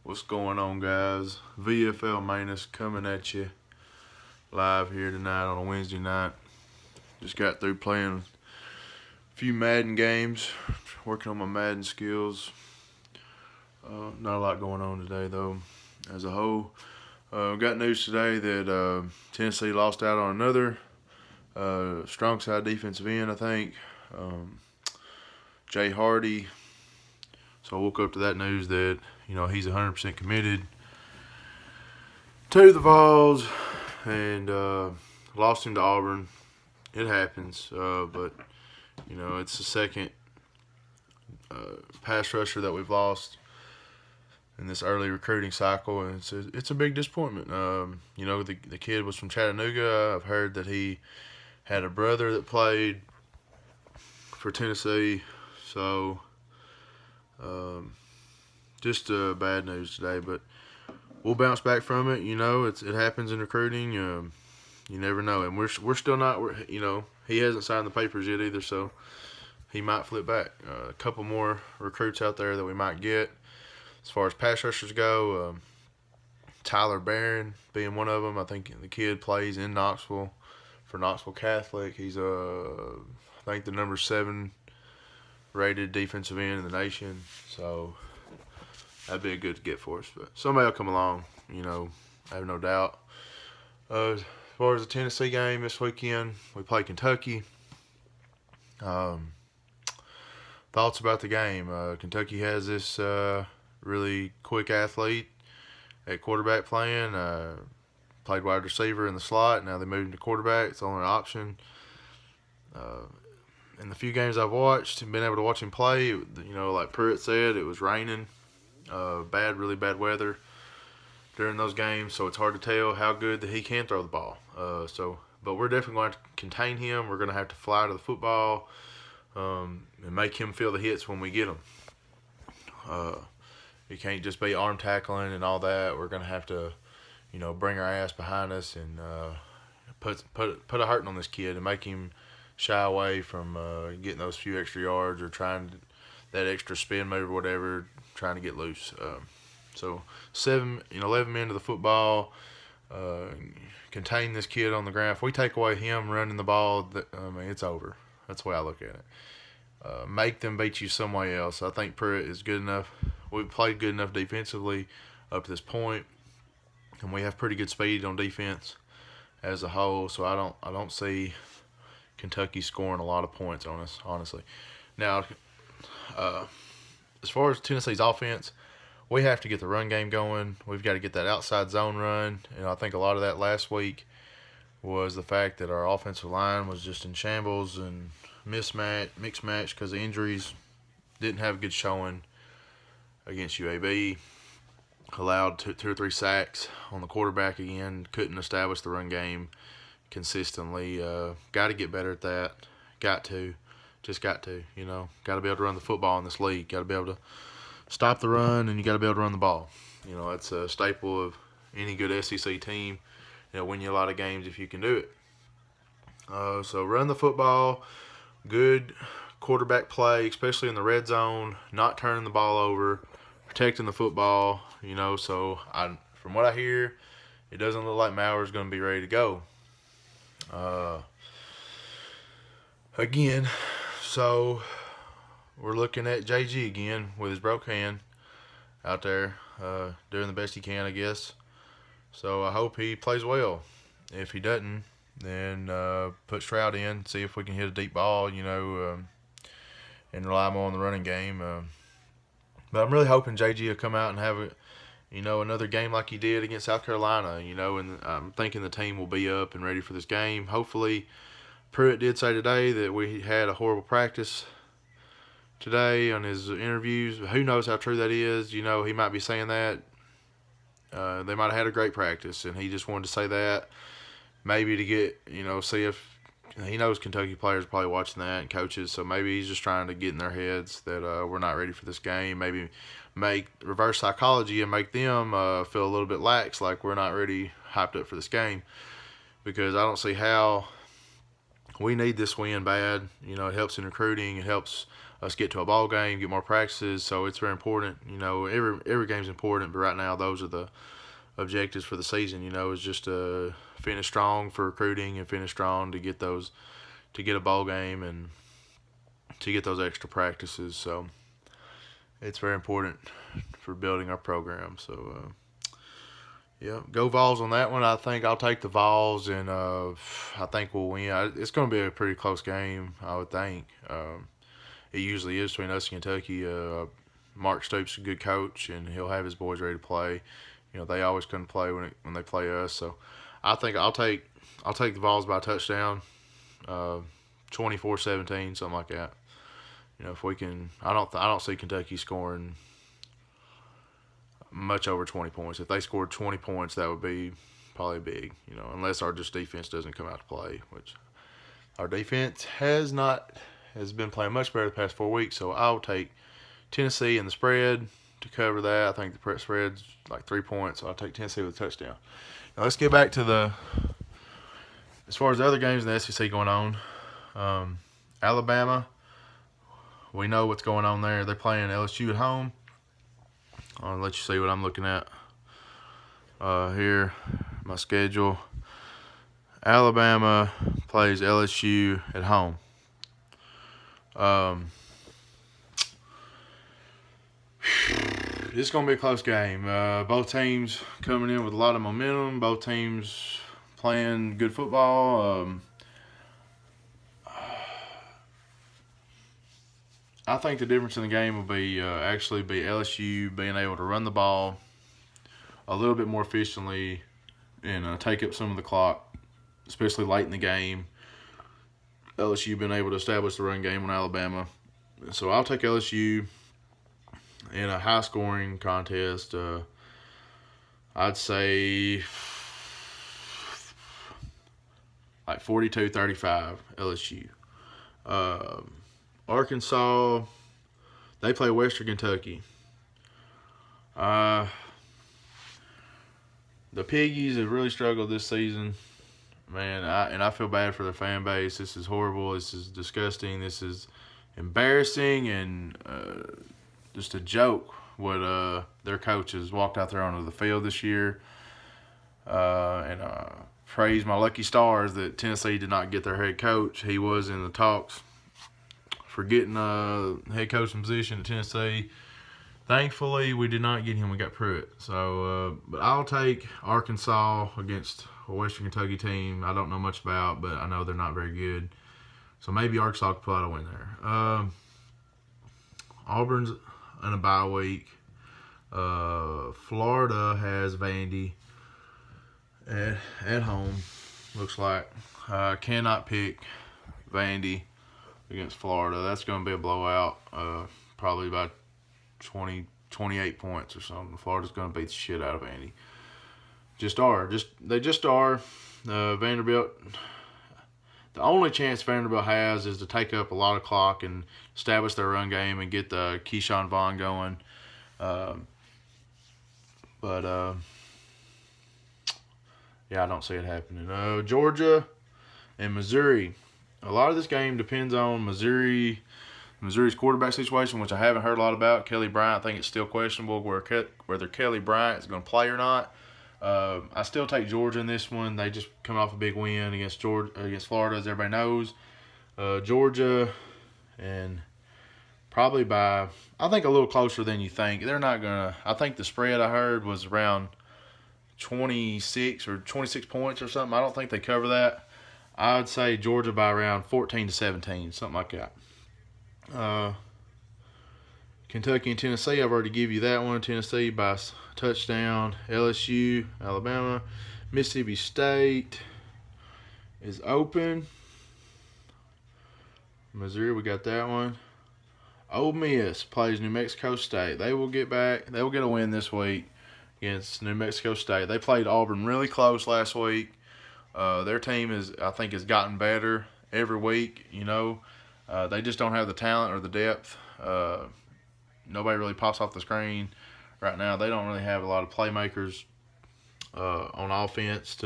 What's going on, guys? VFL Manus coming at you live here tonight on a Wednesday night. Just got through playing a few Madden games, working on my Madden skills. Not a lot going on today, though, as a whole. Got news today that Tennessee lost out on another strong side defensive end, I think. Jay Hardy. So I woke up to that news that, he's 100% committed to the Vols and lost him to Auburn. It happens, but, it's the second pass rusher that we've lost in this early recruiting cycle, and it's a big disappointment. The kid was from Chattanooga. I've heard that he had a brother that played for Tennessee, so just bad news today, but we'll bounce back from it. It happens in recruiting. You never know, and we're still not. He hasn't signed the papers yet either, so he might flip back. A couple more recruits out there that we might get. As far as pass rushers go, Tyler Barron being one of them. I think the kid plays in Knoxville for Knoxville Catholic. He's I think the number 7 rated defensive end in the nation. So that'd be a good get for us. But somebody will come along, I have no doubt. As far as the Tennessee game this weekend, we play Kentucky. Thoughts about the game? Kentucky has this really quick athlete at quarterback playing. Played wide receiver in the slot. Now they moved him to quarterback. It's the only option. In the few games I've watched and been able to watch him play, like Pruitt said, it was raining. Really bad weather during those games, so it's hard to tell how good that he can throw the ball. But we're definitely going to contain him. We're going to have to fly to the football and make him feel the hits when we get him. It can't just be arm tackling and all that. We're going to have to, bring our ass behind us and put a hurting on this kid and make him shy away from getting those few extra yards or trying that extra spin move or whatever, trying to get loose. So 11 men to the football, contain this kid on the ground. If we take away him running the ball, it's over. That's the way I look at it. Make them beat you some way else. I think Pruitt is good enough. We've played good enough defensively up to this point, and we have pretty good speed on defense as a whole. So I don't see Kentucky scoring a lot of points on us, honestly. Now, as far as Tennessee's offense, we have to get the run game going. We've got to get that outside zone run, and I think a lot of that last week was the fact that our offensive line was just in shambles and mixed match because of injuries. Didn't have a good showing against UAB. Allowed two or three sacks on the quarterback again. Couldn't establish the run game consistently. Got to get better at that. Got to. Got to be able to run the football in this league. Got to be able to stop the run, and you got to be able to run the ball. That's a staple of any good SEC team. Win you a lot of games if you can do it. So run the football, good quarterback play, especially in the red zone, not turning the ball over, protecting the football. So from what I hear, it doesn't look like Mauer's going to be ready to go. Again, so we're looking at JG again with his broke hand out there doing the best he can, I guess. So I hope he plays well. If he doesn't, then put Stroud in, see if we can hit a deep ball, and rely more on the running game. But I'm really hoping JG will come out and have another game like he did against South Carolina, and I'm thinking the team will be up and ready for this game. Hopefully, Pruitt did say today that we had a horrible practice today on his interviews. Who knows how true that is? He might be saying that. They might have had a great practice, and he just wanted to say that. Maybe to get, see if he knows Kentucky players are probably watching that and coaches, so maybe he's just trying to get in their heads that we're not ready for this game. Maybe make reverse psychology and make them feel a little bit lax, like we're not ready, hyped up for this game. Because I don't see how we need this win bad. It helps in recruiting. It helps us get to a ball game, get more practices. So it's very important. Every game's important, but right now those are the objectives for the season. Is just to finish strong for recruiting and finish strong to get a ball game and to get those extra practices. So it's very important for building our program. So yeah, go Vols on that one. I think I'll take the Vols, and I think we'll win. It's going to be a pretty close game, I would think. It usually is between us and Kentucky. Mark Stoops is a good coach, and he'll have his boys ready to play. They always couldn't play when they play us. So I think I'll take the Vols by a touchdown, 24-17, something like that. If we can, I don't see Kentucky scoring much over 20 points. If they scored 20 points, that would be probably big. Unless our just defense doesn't come out to play, which our defense has been playing much better the past 4 weeks. So I'll take Tennessee and the spread to cover that. I think the spread's like 3 points, so I'll take Tennessee with a touchdown. Now let's get back to as far as the other games in the SEC going on. Alabama, we know what's going on there. They're playing LSU at home. I'll let you see what I'm looking at here, my schedule. Alabama plays LSU at home. It's going to be a close game. Both teams coming in with a lot of momentum. Both teams playing good football. I think the difference in the game will be actually be LSU being able to run the ball a little bit more efficiently and take up some of the clock, especially late in the game. LSU being able to establish the run game on Alabama. So I'll take LSU in a high-scoring contest. I'd say like 42-35 LSU. Arkansas, they play Western Kentucky. The Piggies have really struggled this season. Man, I feel bad for their fan base. This is horrible. This is disgusting. This is embarrassing and just a joke what their coaches walked out there onto the field this year. And praise my lucky stars that Tennessee did not get their head coach. He was in the talks for getting a head coaching position at Tennessee. Thankfully, we did not get him. We got Pruitt. So, but I'll take Arkansas against a Western Kentucky team I don't know much about, but I know they're not very good. So maybe Arkansas could pull out a win there. Auburn's in a bye week. Florida has Vandy at home, looks like. Cannot pick Vandy against Florida. That's going to be a blowout, probably about 28 points or something. Florida's going to beat the shit out of Vandy. They just are. Vanderbilt, the only chance Vanderbilt has is to take up a lot of clock and establish their run game and get the Keyshawn Vaughn going. Yeah, I don't see it happening. Georgia and Missouri. A lot of this game depends on Missouri's quarterback situation, which I haven't heard a lot about. Kelly Bryant, I think it's still questionable whether Kelly Bryant is going to play or not. I still take Georgia in this one. They just come off a big win against Florida, as everybody knows. Georgia, and probably by, I think, a little closer than you think. They're not going to, I think the spread I heard was around 26 points or something. I don't think they cover that. I would say Georgia by around 14-17, something like that. Kentucky and Tennessee, I've already given you that one. Tennessee by touchdown. LSU, Alabama. Mississippi State is open. Missouri, we got that one. Ole Miss plays New Mexico State. They will get a win this week against New Mexico State. They played Auburn really close last week. Their team has gotten better every week. They just don't have the talent or the depth. Nobody really pops off the screen right now. They don't really have a lot of playmakers on offense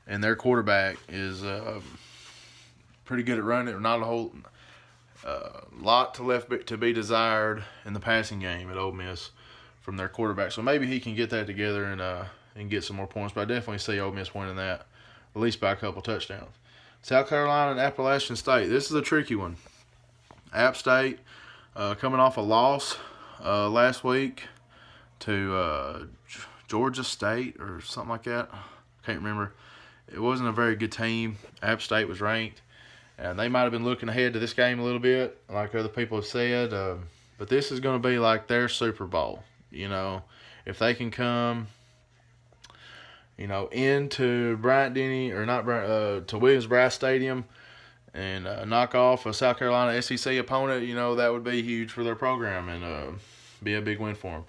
and their quarterback is pretty good at running. lot to be desired in the passing game at Ole Miss from their quarterback. So maybe he can get that together and get some more points. But I definitely see Ole Miss winning that, at least by a couple touchdowns. South Carolina and Appalachian State. This is a tricky one. App State coming off a loss last week to Georgia State or something like that. Can't remember. It wasn't a very good team. App State was ranked, and they might have been looking ahead to this game a little bit, like other people have said. But this is going to be like their Super Bowl. You know, if they can come, you know, into Bryant-Denny or not Bryant, to Williams-Brice Stadium and knock off a South Carolina SEC opponent, you know, that would be huge for their program and be a big win for them.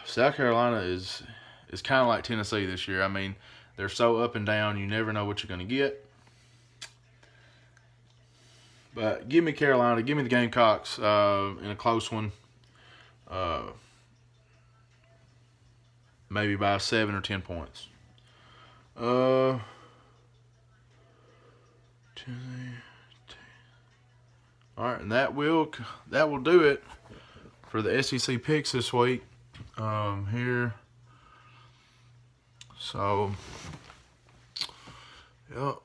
South Carolina is kind of like Tennessee this year. I mean, they're so up and down, you never know what you're going to get. But give me Carolina, give me the Gamecocks in a close one. Maybe by 7 or 10 points. All right, and that will do it for the SEC picks this week. Here. So, yep.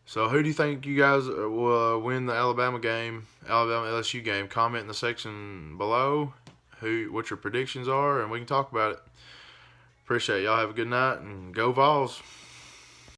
So who do you think you guys will win the Alabama LSU game? Comment in the section below what your predictions are, and we can talk about it. Appreciate y'all. Have a good night, and go Vols.